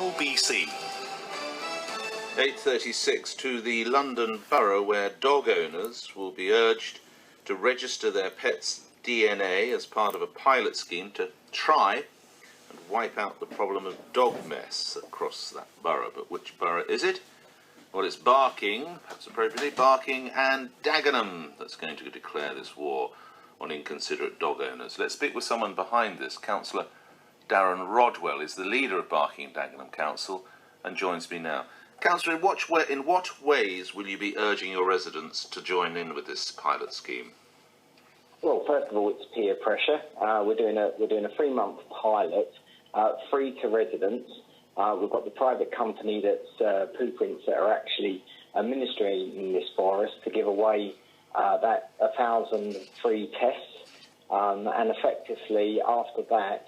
LBC. 8:36 to the London Borough, where dog owners will be urged to register their pets' DNA as part of a pilot scheme to try and wipe out the problem of dog mess across that borough. But which borough is it? Well, it's Barking, perhaps appropriately, Barking and Dagenham that's going to declare this war on inconsiderate dog owners. Let's speak with someone behind this. Councillor Darren Rodwell is the leader of Barking and Dagenham Council and joins me now. Councillor, in what ways will you be urging your residents to join in with this pilot scheme? Well, first of all, it's peer pressure. We're doing a 3-month pilot, free to residents. We've got the private company that's Prints that are actually administering this for us to give away that 1,000 free tests, and effectively after that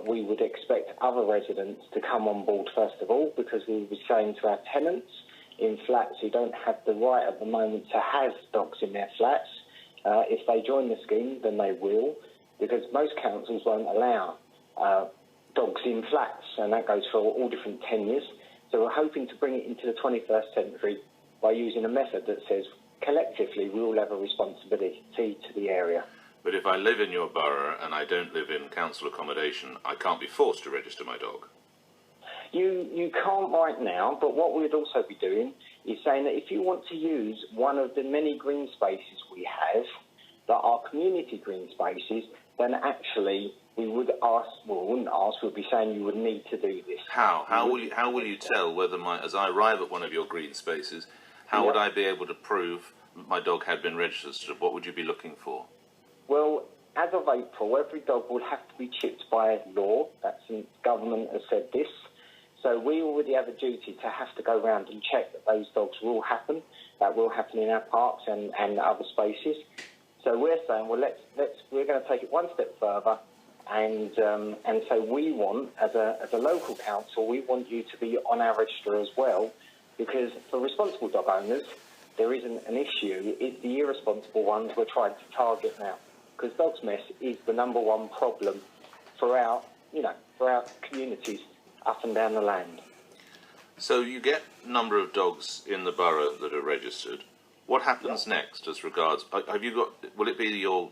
we would expect other residents to come on board first of all, because we will be saying to our tenants in flats who don't have the right at the moment to have dogs in their flats, if they join the scheme, then they will, because most councils won't allow dogs in flats, and that goes for all different tenures. So we're hoping to bring it into the 21st century by using a method that says collectively we all have a responsibility to the area. But if I live in your borough and I don't live in council accommodation, I can't be forced to register my dog. You can't right now, but what we'd also be doing is saying that if you want to use one of the many green spaces we have that are community green spaces, then actually we would ask, well, we wouldn't ask, we'd be saying you would need to do this. How will you tell whether as I arrive at one of your green spaces, how would I be able to prove my dog had been registered? What would you be looking for? Well, as of April, every dog will have to be chipped by law. The government has said this. So we already have a duty to have to go around and check that those dogs will happen. That will happen in our parks and other spaces. So we're saying, well, we're going to take it one step further, and so we want, as a local council, we want you to be on our register as well, because for responsible dog owners, there isn't an issue. It's the irresponsible ones we're trying to target now, because dog's mess is the #1 problem for our communities up and down the land. So you get a number of dogs in the borough that are registered. What happens next as regards, will it be your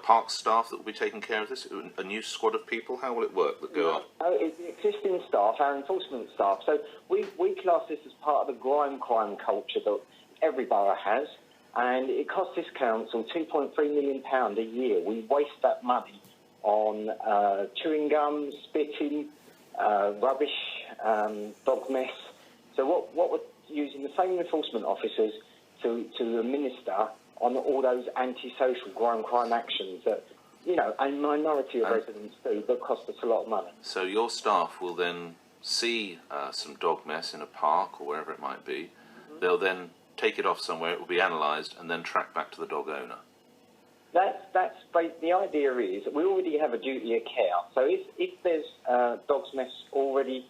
park staff that will be taking care of this? A new squad of people? How will it work that go up? It's the existing staff, our enforcement staff. So we class this as part of the crime culture that every borough has, and it costs this council £2.3 million a year. We waste that money on chewing gum, spitting, rubbish, dog mess. So what we're using the same enforcement officers to administer on all those antisocial crime actions that, a minority of residents do, that cost us a lot of money. So your staff will then see some dog mess in a park or wherever it might be. Mm-hmm. They'll then take it off somewhere, it will be analysed, and then tracked back to the dog owner. That's the idea is that we already have a duty of care. So if there's dog's mess already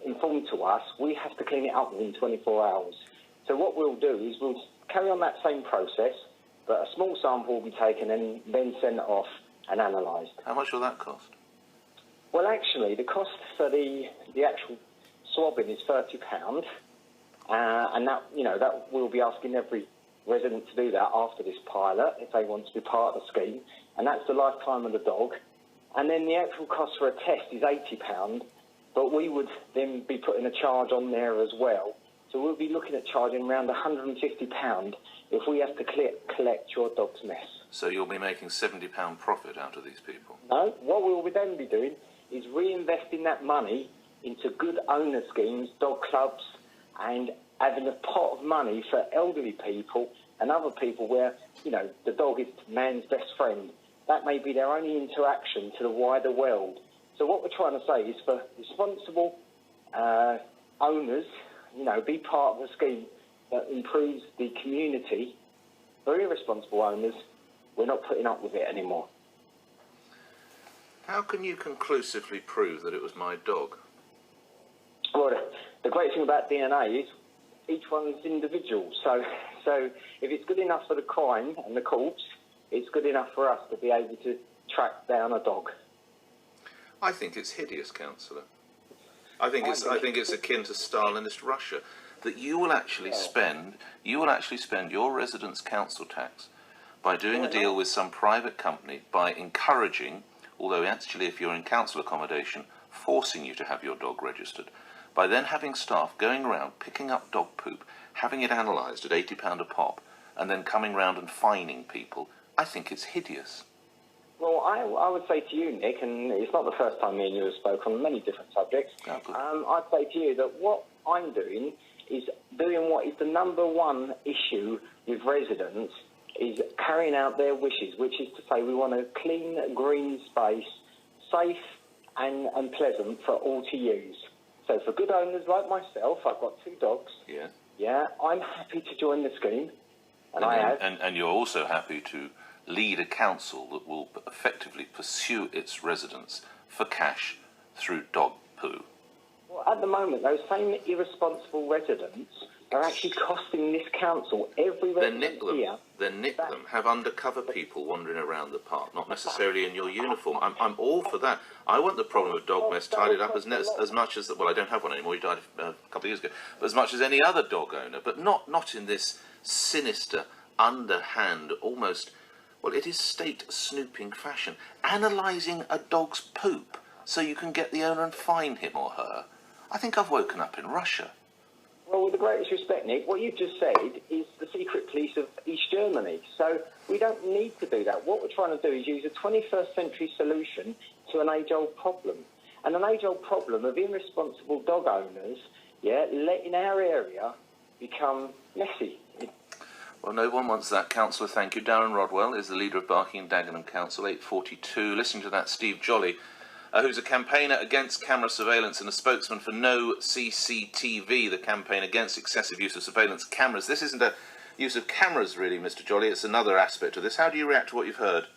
informed to us, we have to clean it up within 24 hours. So what we'll do is we'll carry on that same process, but a small sample will be taken and then sent off and analysed. How much will that cost? Well, actually, the cost for the actual swabbing is £30, and that we'll be asking every resident to do that after this pilot if they want to be part of the scheme, and that's the lifetime of the dog. And then the actual cost for a test is £80, but we would then be putting a charge on there as well. So we'll be looking at charging around £150 if we have to collect your dog's mess. So you'll be making £70 profit out of these people? No, what we'll then be doing is reinvesting that money into good owner schemes, dog clubs, and having a pot of money for elderly people and other people where, the dog is man's best friend. That may be their only interaction to the wider world. So what we're trying to say is for responsible owners, be part of a scheme that improves the community. For irresponsible owners, we're not putting up with it anymore. How can you conclusively prove that it was my dog? Well, the great thing about DNA is each one's individual. So if it's good enough for the crime and the courts, it's good enough for us to be able to track down a dog. I think it's hideous, Councillor. I think it's akin to Stalinist Russia, that you will actually spend your residents' council tax by doing a deal with some private company, by encouraging, although actually if you're in council accommodation, forcing you to have your dog registered, by then having staff going around picking up dog poop, having it analysed at £80 a pop, and then coming round and fining people. I think it's hideous. Well, I would say to you, Nick, and it's not the first time me and you have spoken on many different subjects, I'd say to you that what I'm doing is doing what is the number one issue with residents, is carrying out their wishes, which is to say we want a clean, green space, safe and pleasant for all to use. So for good owners like myself, I've got 2 dogs. Yeah. Yeah, I'm happy to join the scheme, and you're also happy to lead a council that will effectively pursue its residents for cash through dog poo. Well, at the moment, those same irresponsible residents are actually costing this council every resident here. Then nick them. Have undercover people wandering around the park, not necessarily in your uniform. I'm all for that. I want the problem of dog mess tidied up as much as, well, I don't have one anymore, he died a couple of years ago, but as much as any other dog owner, but not in this sinister, underhand, almost, well, it is state snooping fashion, analysing a dog's poop so you can get the owner and fine him or her. I think I've woken up in Russia. Well, with the greatest respect, Nick, what you've just said is the secret police of East Germany. So we don't need to do that. What we're trying to do is use a 21st century solution to an age-old problem. And an age-old problem of irresponsible dog owners, letting our area become messy. Well, no one wants that, Councillor. Thank you. Darren Rodwell is the leader of Barking and Dagenham Council, 842. Listening to that, Steve Jolly, who's a campaigner against camera surveillance and a spokesman for NoCCTV, the campaign against excessive use of surveillance cameras. This isn't a use of cameras, really, Mr. Jolly. It's another aspect of this. How do you react to what you've heard?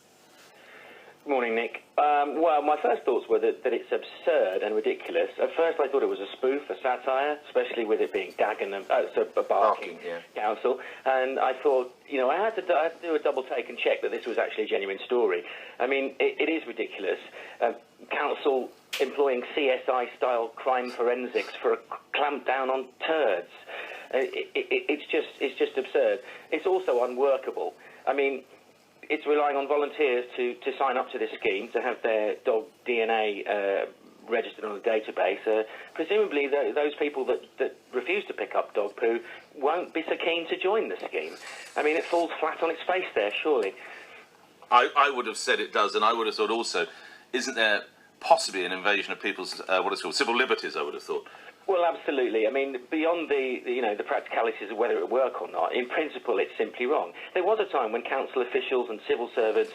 Morning, Nick. Well, my first thoughts were that it's absurd and ridiculous. At first, I thought it was a spoof, a satire, especially with it being Dagenham, a Barking Council. And I thought, I had to do a double take and check that this was actually a genuine story. I mean, it is ridiculous. Council employing CSI-style crime forensics for a clamp down on turds. It's just absurd. It's also unworkable. I mean, it's relying on volunteers to sign up to this scheme, to have their dog DNA registered on a database. Presumably, those people that refuse to pick up dog poo won't be so keen to join the scheme. I mean, it falls flat on its face there, surely. I would have said it does, and I would have thought also, isn't there possibly an invasion of people's, what it's called, civil liberties, I would have thought. Well, absolutely. I mean, beyond the practicalities of whether it would work or not, in principle, it's simply wrong. There was a time when council officials and civil servants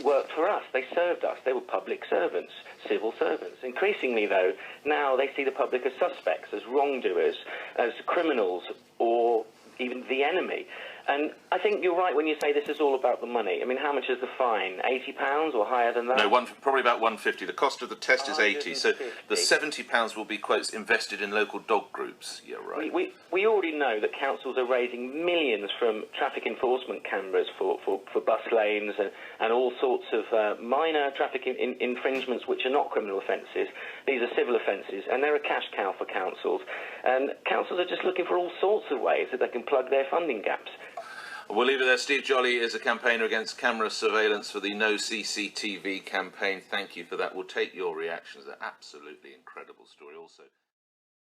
worked for us. They served us. They were public servants, civil servants. Increasingly, though, now they see the public as suspects, as wrongdoers, as criminals, or even the enemy. And I think you're right when you say this is all about the money. I mean, how much is the fine? £80 or higher than that? No, probably about £150. The cost of the test is £80, so the £70 will be, quotes, invested in local dog groups. You're right. We already know that councils are raising millions from traffic enforcement cameras for bus lanes and all sorts of minor traffic infringements which are not criminal offences. These are civil offences, and they're a cash cow for councils. And councils are just looking for all sorts of ways that they can plug their funding gaps. We'll leave it there. Steve Jolly is a campaigner against camera surveillance for the NoCCTV campaign. Thank you for that. We'll take your reactions. An absolutely incredible story also.